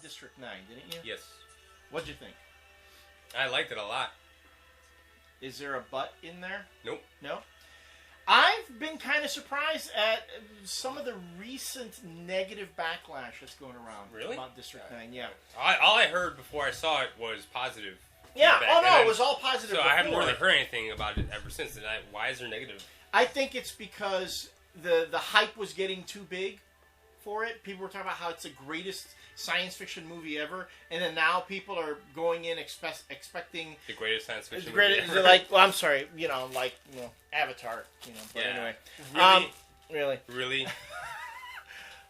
District 9, didn't you? Yes. What'd you think? I liked it a lot. Is there a but in there? Nope. No? I've been kind of surprised at some of the recent negative backlash that's going around about District 9. Yeah. All I heard before I saw it was positive. Yeah. feedback. Oh, no, it was all positive So before. I haven't really heard anything about it ever since. Why is there negative? I think it's because the hype was getting too big for it. People were talking about how it's the greatest science fiction movie ever, and then now people are going in expecting the greatest science fiction movie ever. Like, well, I'm sorry, Avatar, but anyway. Really?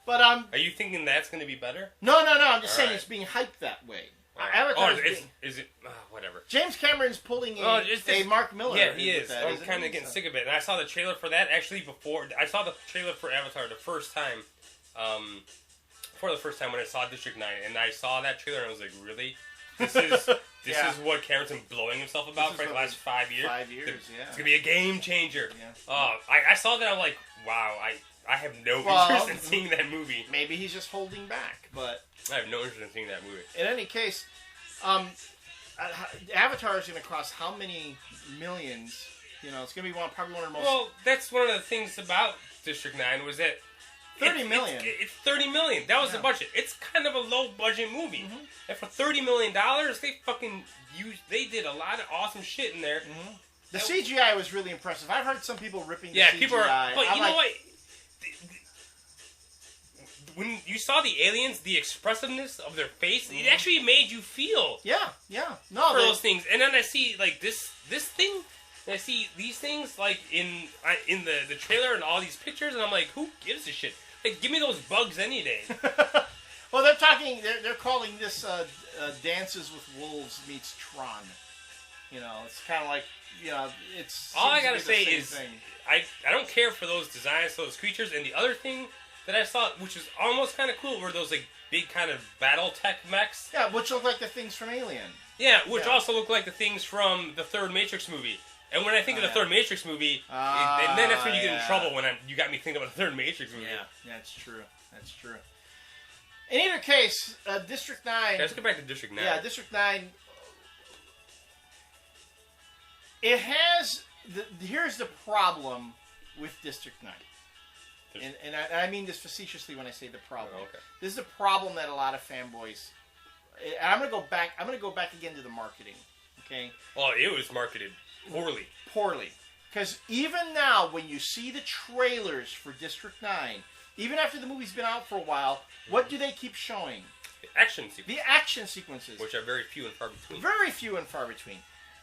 But are you thinking that's going to be better? No, I'm just saying it's being hyped that way. Avatar is it whatever. James Cameron's pulling a Mark Miller. Yeah, he is. I'm kind of getting sick of it. And I saw the trailer for that actually before. I saw the trailer for Avatar the first time. For the first time when I saw District 9, and I saw that trailer and I was like, really? This is what Cameron's been blowing himself about for the last 5 years? 5 years, It's going to be a game changer. Yeah. I saw that, I'm like, wow, I have no interest in seeing that movie. Maybe he's just holding back, but... I have no interest in seeing that movie. In any case, Avatar is going to cost how many millions? It's going to be probably one of the most... Well, that's one of the things about District 9 was that 30 million. It's $30 million. That was the budget. It's kind of a low budget movie. Mm-hmm. And for $30 million, they did a lot of awesome shit in there. Mm-hmm. The CGI was really impressive. I've heard some people ripping the CGI. People are. But you know what? When you saw the aliens, the expressiveness of their face, it actually made you feel. Yeah. No, for those things. And then I see like this thing. And I see these things like in the trailer and all these pictures, and I'm like, who gives a shit? Like, give me those bugs any day. Well, they're calling this Dances with Wolves meets Tron. It's kind of like, it's... All I gotta say is, I don't care for those designs, those creatures, and the other thing that I saw, which was almost kind of cool, were those, like, big kind of battle tech mechs. Yeah, which look like the things from Alien. Yeah, which also look like the things from the third Matrix movie. And when I think of the third Matrix movie, then that's when you get in trouble when you got me thinking about the third Matrix movie. Yeah, that's true. In either case, District 9... Yeah, let's get back to District 9. Yeah, District 9... It has... Here's the problem with District 9. And I mean this facetiously when I say the problem. Oh, okay. This is a problem that a lot of fanboys... And I'm going to go back again to the marketing. Okay? Well, it was marketed poorly. Because even now, when you see the trailers for District 9, even after the movie's been out for a while, what do they keep showing? The action sequences. The action sequences. Which are very few and far between. Very few and far between.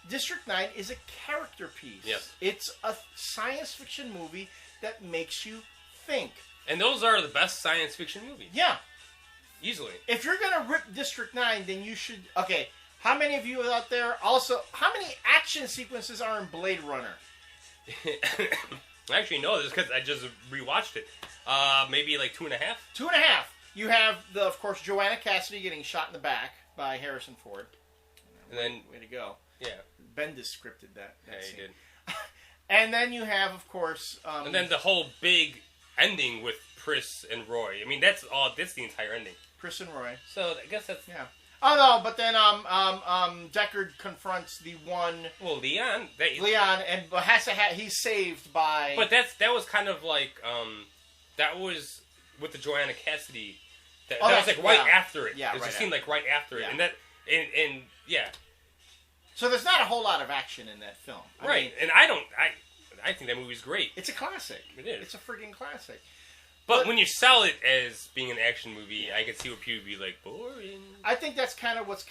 District 9 is a character piece. Yes. It's a science fiction movie that makes you think. And those are the best science fiction movies. Yeah. Easily. If you're going to rip District 9, then you should... Okay, how many of you out there also... How many action sequences are in Blade Runner? I actually know this because I just rewatched it. Maybe like 2.5? 2.5. You have, of course, Joanna Cassidy getting shot in the back by Harrison Ford. And then... Way to go. Yeah. Bendis scripted that scene. He did. And then you have, of course... and then the whole big ending with Pris and Roy. I mean, that's the entire ending. Pris and Roy. So, I guess that's... Yeah. Oh, no, but then Deckard confronts the one... Well, Leon, and he's saved by... But that was kind of like... that was with the Joanna Cassidy... That was like right after it. Yeah, There's a scene like right after it. And yeah. So there's not a whole lot of action in that film. I mean, and I think that movie's great. It's a classic. It is. It's a friggin' classic. But when you sell it as being an action movie, I can see where people would be like, boring. I think that's kind of what's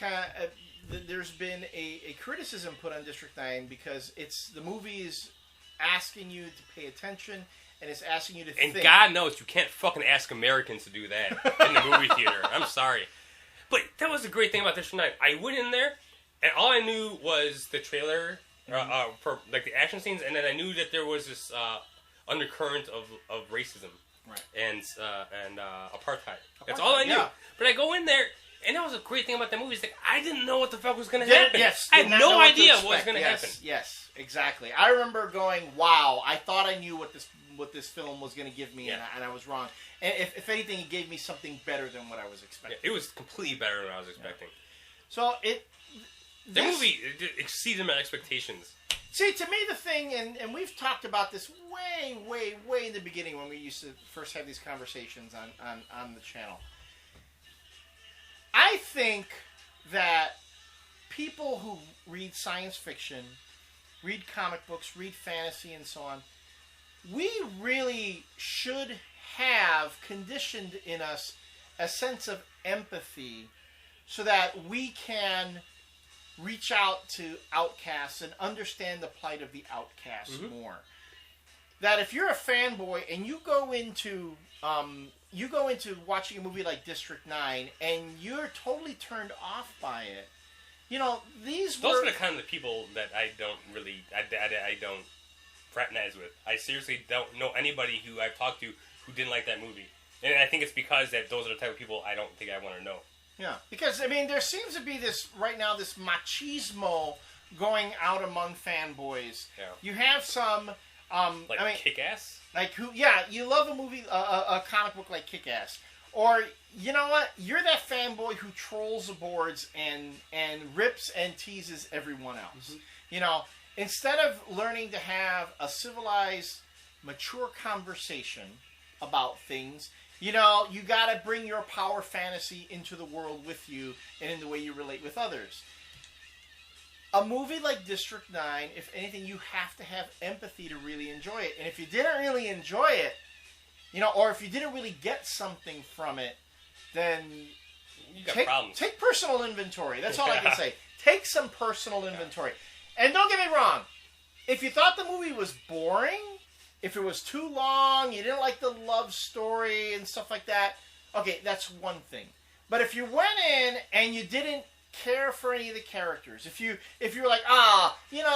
there's been a criticism put on District 9 because the movie is asking you to pay attention and it's asking you to think. And God knows you can't fucking ask Americans to do that in the movie theater. I'm sorry. But that was the great thing about District 9. I went in there and all I knew was the trailer for like the action scenes, and then I knew that there was this undercurrent of racism. Right. And apartheid. That's all I knew. Yeah. But I go in there, and that was a great thing about that movie. Is like I didn't know what the fuck was going to happen. Yes, I had no idea what was going to happen. Yes, exactly. I remember going, "Wow!" I thought I knew what this what this film was going to give me, Yeah. and I was wrong. And if anything, it gave me something better than what I was expecting. Yeah, it was completely better than I was expecting. So The movie exceeded my expectations. See, to me, the thing, and we've talked about this way in the beginning when we used to first have these conversations on the channel. I think that people who read science fiction, read comic books, read fantasy, and so on, we really should have conditioned in us a sense of empathy so that we can reach out to outcasts and understand the plight of the outcasts more. That if you're a fanboy and you go into watching a movie like District 9 and you're totally turned off by it, those are the kind of people that I don't fraternize with. I seriously don't know anybody who I've talked to who didn't like that movie. And I think it's because that those are the type of people I don't think I want to know. Yeah, because, there seems to be this machismo going out among fanboys. Yeah. You have some... Kick-Ass? You love a movie, a comic book like Kick-Ass. Or, you know what? You're that fanboy who trolls the boards and rips and teases everyone else. Mm-hmm. Instead of learning to have a civilized, mature conversation about things... you got to bring your power fantasy into the world with you and in the way you relate with others. A movie like District 9, if anything, you have to have empathy to really enjoy it. And if you didn't really enjoy it, or if you didn't really get something from it, then you got problems. Take personal inventory. That's all I can say. Take some personal inventory. And don't get me wrong. If you thought the movie was boring... if it was too long, you didn't like the love story and stuff like that, okay, that's one thing. But if you went in and you didn't care for any of the characters, if you were like,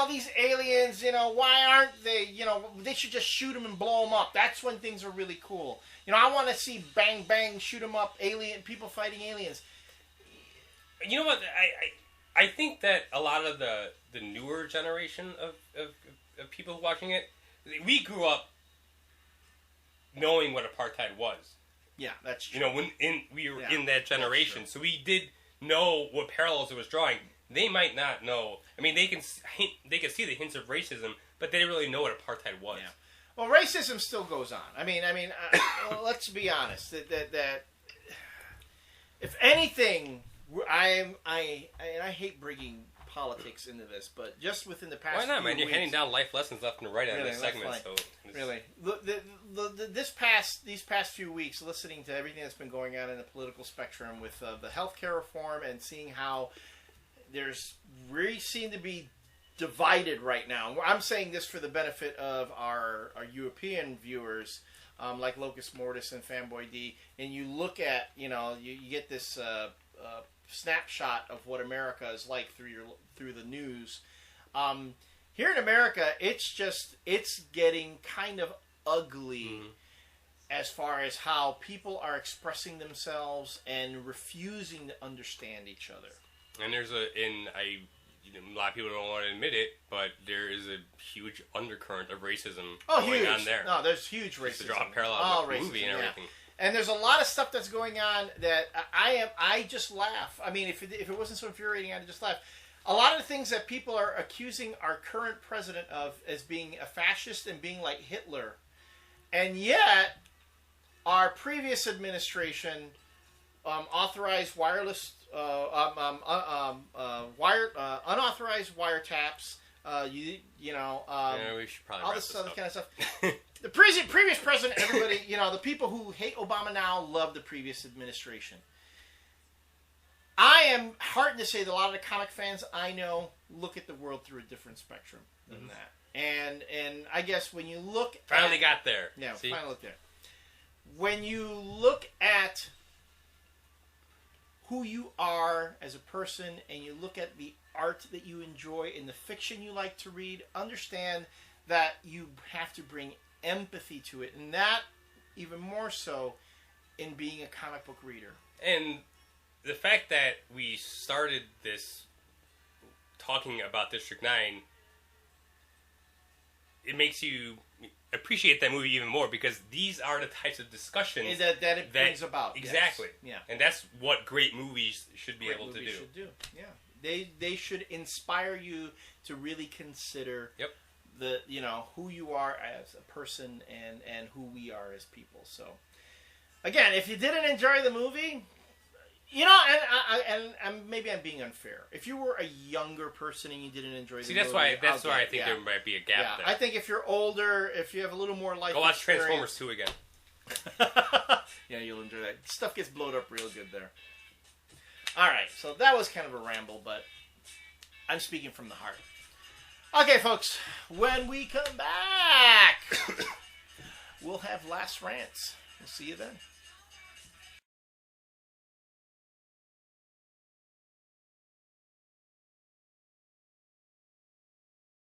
these aliens, why aren't they, they should just shoot them and blow them up. That's when things are really cool. I want to see bang, bang, shoot them up, people fighting aliens. You know what? I think that a lot of the newer generation of people watching it, we grew up knowing what apartheid was. Yeah, that's true. We were in that generation, so we did know what parallels it was drawing. They might not know. They can see the hints of racism, but they didn't really know what apartheid was. Yeah. Well, racism still goes on. Let's be honest. That if anything, I hate bringing politics into this, but just within the past. Why not, man? You're weeks, handing down life lessons left and right on this segment. So really, these past few weeks, listening to everything that's been going on in the political spectrum with the healthcare reform and seeing how there's really seem to be divided right now. I'm saying this for the benefit of our European viewers, like Locus Mortis and Fanboy D, and you look at you get this. Snapshot of what America is like through the news. Here in America, it's getting kind of ugly as far as how people are expressing themselves and refusing to understand each other. And there's a lot of people don't want to admit it, but there is a huge undercurrent of racism going on there. No, there's huge racism. Just to draw a parallel with the movie and everything. Yeah. And there's a lot of stuff that's going on that I just laugh. If it wasn't so infuriating, I'd just laugh. A lot of the things that people are accusing our current president of as being a fascist and being like Hitler, and yet our previous administration authorized unauthorized wiretaps. We should probably all wrap this other up. kind of stuff. The previous president, everybody, the people who hate Obama now love the previous administration. I am heartened to say that a lot of the comic fans I know look at the world through a different spectrum than that. And I guess when you look finally got there. Yeah, See? finally look there. When you look at who you are as a person and you look at the art that you enjoy and the fiction you like to read, understand that you have to bring empathy to it, and that even more so in being a comic book reader. And the fact that we started this talking about District 9, it makes you appreciate that movie even more because these are the types of discussions that it brings about. Exactly. Yes. Yeah. And that's what great movies should be able to do. Should do. Yeah. They should inspire you to really consider who you are as a person and who we are as people. So again, if you didn't enjoy the movie, and maybe I'm being unfair. If you were a younger person and you didn't enjoy the movie, that's why I think there might be a gap there. I think if you're older, if you have a little more life go watch experience, Transformers 2 again. Yeah, you'll enjoy that. Stuff gets blowed up real good there. All right, so that was kind of a ramble, but I'm speaking from the heart. Okay, folks, when we come back, we'll have last rants. We'll see you then.